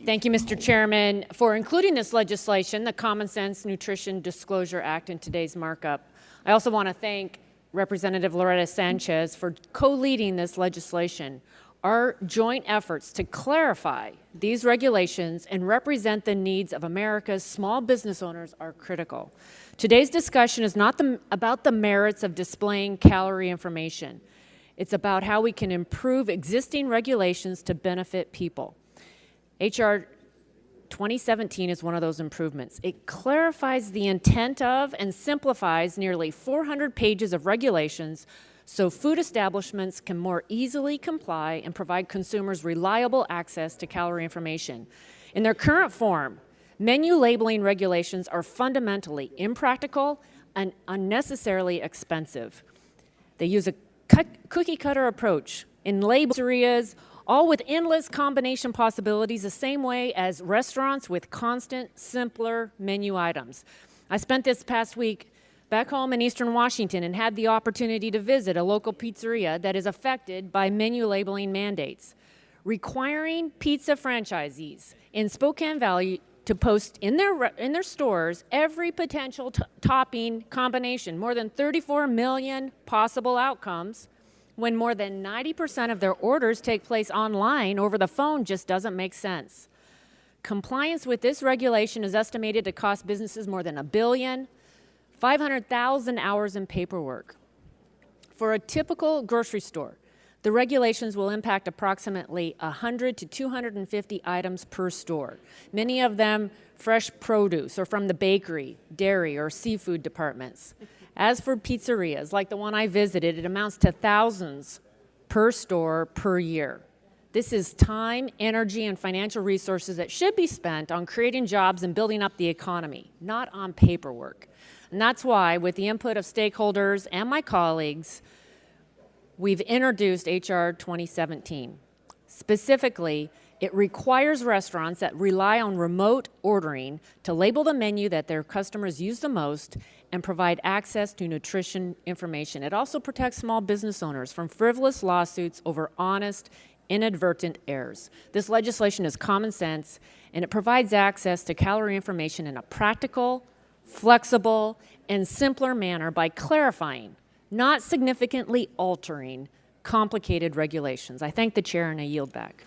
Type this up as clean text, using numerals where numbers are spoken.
Thank you, Mr. Chairman, for including this legislation, the Common Sense Nutrition Disclosure Act, in today's markup. I also want to thank Representative Loretta Sanchez for co-leading this legislation. Our joint efforts to clarify these regulations and represent the needs of America's small business owners are critical. Today's discussion is not about the merits of displaying calorie information. It's about how we can improve existing regulations to benefit people. H.R. 2017 is one of those improvements. It clarifies the intent of and simplifies nearly 400 pages of regulations so food establishments can more easily comply and provide consumers reliable access to calorie information. In their current form, menu labeling regulations are fundamentally impractical and unnecessarily expensive. They use a cookie-cutter approach in pizzerias, all with endless combination possibilities, the same way as restaurants with constant, simpler menu items. I spent this past week back home in Eastern Washington and had the opportunity to visit a local pizzeria that is affected by menu labeling mandates, requiring pizza franchisees in Spokane Valley to post in their stores every potential topping combination, more than 34 million possible outcomes, when more than 90% of their orders take place online over the phone just doesn't make sense. Compliance with this regulation is estimated to cost businesses more than $1 billion, 500,000 hours in paperwork. For a typical grocery store, the regulations will impact approximately 100 to 250 items per store, many of them fresh produce or from the bakery, dairy, or seafood departments. As for pizzerias, like the one I visited, it amounts to thousands per store per year. This is time, energy, and financial resources that should be spent on creating jobs and building up the economy, not on paperwork. And that's why, with the input of stakeholders and my colleagues, we've introduced H.R. 2017. Specifically, it requires restaurants that rely on remote ordering to label the menu that their customers use the most and provide access to nutrition information. It also protects small business owners from frivolous lawsuits over honest, inadvertent errors. This legislation is common sense, and it provides access to calorie information in a practical, flexible, and simpler manner by clarifying, not significantly altering, complicated regulations. I thank the chair and I yield back.